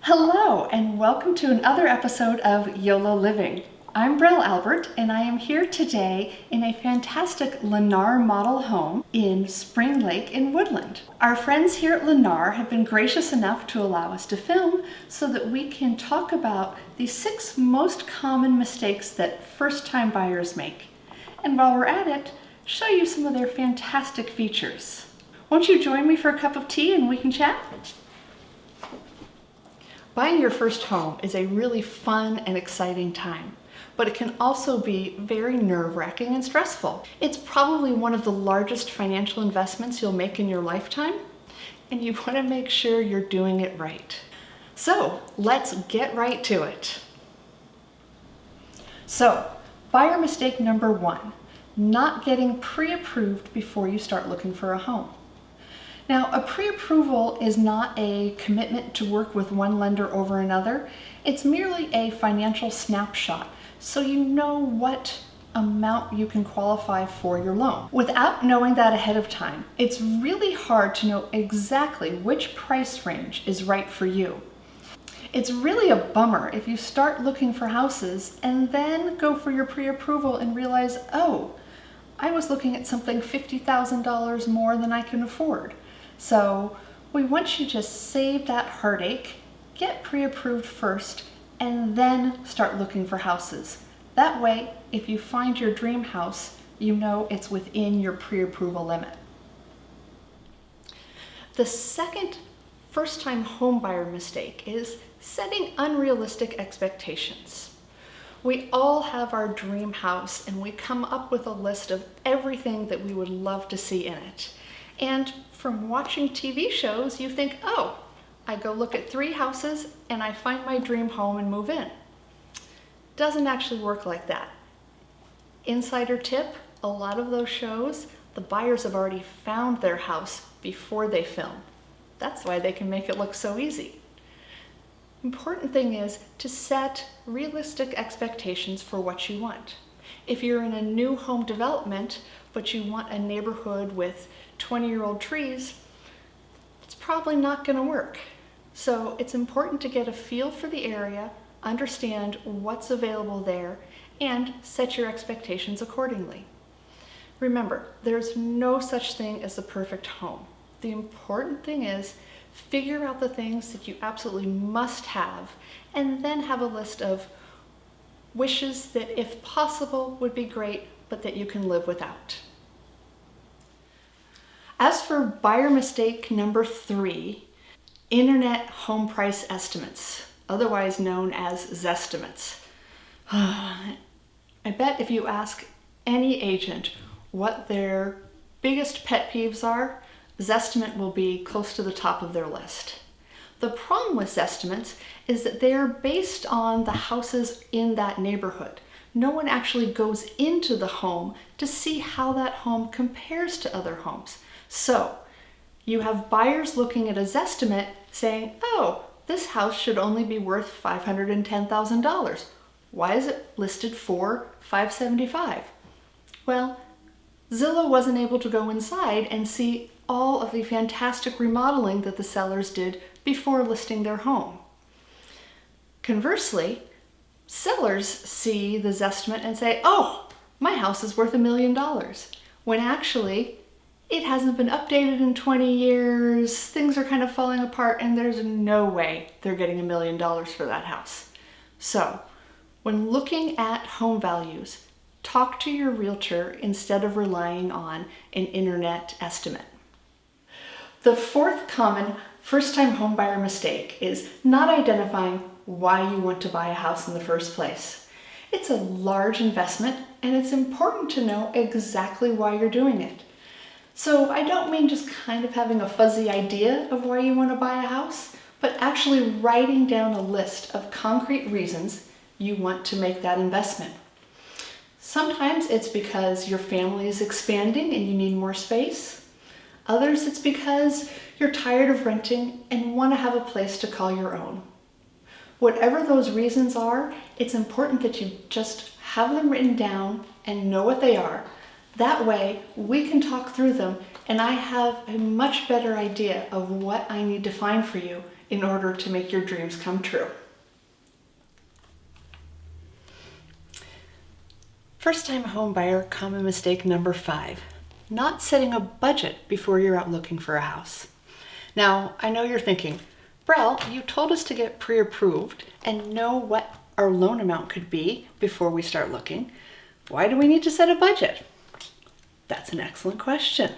Hello, and welcome to another episode of Yolo Living. I'm Brelle Albert, and I am here today in a fantastic Lennar model home in Spring Lake in Woodland. Our friends here at Lennar have been gracious enough to allow us to film so that we can talk about the 6 most common mistakes that first-time buyers make. And while we're at it, show you some of their fantastic features. Won't you join me for a cup of tea and we can chat? Buying your first home is a really fun and exciting time, but it can also be very nerve-wracking and stressful. It's probably one of the largest financial investments you'll make in your lifetime, and you want to make sure you're doing it right. So let's get right to it. So, buyer mistake number 1, not getting pre-approved before you start looking for a home. Now, a pre-approval is not a commitment to work with one lender over another. It's merely a financial snapshot, so you know what amount you can qualify for your loan. Without knowing that ahead of time, it's really hard to know exactly which price range is right for you. It's really a bummer if you start looking for houses and then go for your pre-approval and realize, oh, I was looking at something $50,000 more than I can afford. So we want you to just save that heartache, get pre-approved first, and then start looking for houses. That way, if you find your dream house, you know it's within your pre-approval limit. The second first-time homebuyer mistake is setting unrealistic expectations. We all have our dream house and we come up with a list of everything that we would love to see in it. And from watching TV shows, you think, oh, I go look at 3 houses and I find my dream home and move in. Doesn't actually work like that. Insider tip, a lot of those shows, the buyers have already found their house before they film. That's why they can make it look so easy. Important thing is to set realistic expectations for what you want. If you're in a new home development, but you want a neighborhood with 20-year-old trees, it's probably not going to work. So it's important to get a feel for the area, understand what's available there, and set your expectations accordingly. Remember, there's no such thing as the perfect home. The important thing is figure out the things that you absolutely must have, and then have a list of wishes that, if possible, would be great, but that you can live without. As for buyer mistake number 3, internet home price estimates, otherwise known as Zestimates. I bet if you ask any agent what their biggest pet peeves are, Zestimate will be close to the top of their list. The problem with Zestimates is that they are based on the houses in that neighborhood. No one actually goes into the home to see how that home compares to other homes. So you have buyers looking at a Zestimate saying, oh, this house should only be worth $510,000. Why is it listed for $575,000? Well, Zillow wasn't able to go inside and see all of the fantastic remodeling that the sellers did before listing their home. Conversely, sellers see the Zestimate and say, oh, my house is worth $1 million, when actually it hasn't been updated in 20 years, things are kind of falling apart, and there's no way they're getting $1 million for that house. So, when looking at home values, talk to your realtor instead of relying on an internet estimate. The 4th common first-time homebuyer mistake is not identifying why you want to buy a house in the first place. It's a large investment, and it's important to know exactly why you're doing it. So I don't mean just kind of having a fuzzy idea of why you want to buy a house, but actually writing down a list of concrete reasons you want to make that investment. Sometimes it's because your family is expanding and you need more space. Others, it's because you're tired of renting and want to have a place to call your own. Whatever those reasons are, it's important that you just have them written down and know what they are. That way, we can talk through them and I have a much better idea of what I need to find for you in order to make your dreams come true. First-time homebuyer common mistake number 5, not setting a budget before you're out looking for a house. Now, I know you're thinking, Brelle, you told us to get pre-approved and know what our loan amount could be before we start looking. Why do we need to set a budget? That's an excellent question.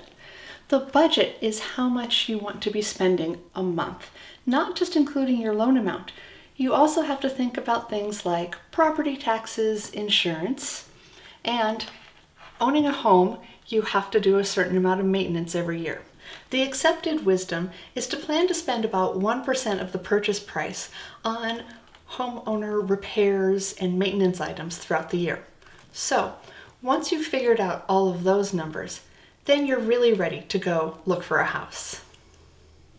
The budget is how much you want to be spending a month, not just including your loan amount. You also have to think about things like property taxes, insurance, and owning a home, you have to do a certain amount of maintenance every year. The accepted wisdom is to plan to spend about 1% of the purchase price on homeowner repairs and maintenance items throughout the year. So, once you've figured out all of those numbers, then you're really ready to go look for a house.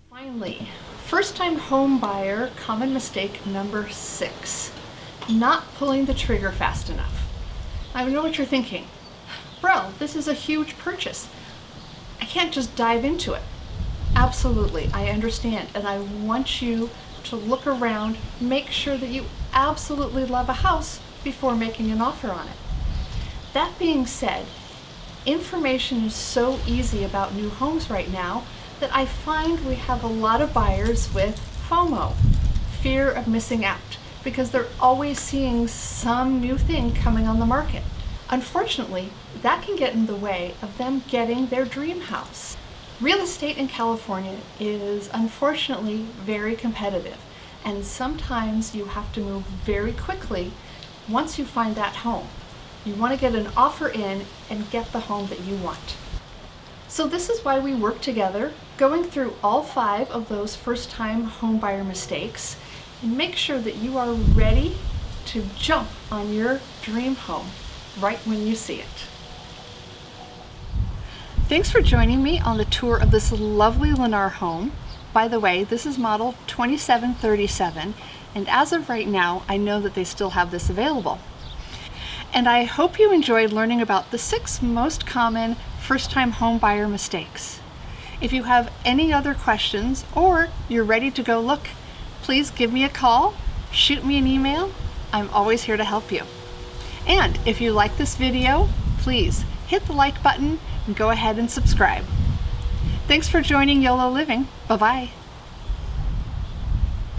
Finally, first-time home buyer common mistake number 6, not pulling the trigger fast enough. I know what you're thinking. Brelle, this is a huge purchase. I can't just dive into it. Absolutely, I understand, and I want you to look around, make sure that you absolutely love a house before making an offer on it. That being said, information is so easy about new homes right now that I find we have a lot of buyers with FOMO, fear of missing out, because they're always seeing some new thing coming on the market. Unfortunately, that can get in the way of them getting their dream house. Real estate in California is unfortunately very competitive, and sometimes you have to move very quickly once you find that home. You want to get an offer in and get the home that you want. So this is why we work together, going through all 5 of those first-time homebuyer mistakes, and make sure that you are ready to jump on your dream home right when you see it. Thanks for joining me on the tour of this lovely Lennar home. By the way, this is model 2737, and as of right now, I know that they still have this available. And I hope you enjoyed learning about the 6 most common first-time home buyer mistakes. If you have any other questions or you're ready to go look, please give me a call, shoot me an email. I'm always here to help you. And if you like this video, please hit the like button and go ahead and subscribe. Thanks for joining Yolo Living. Bye-bye.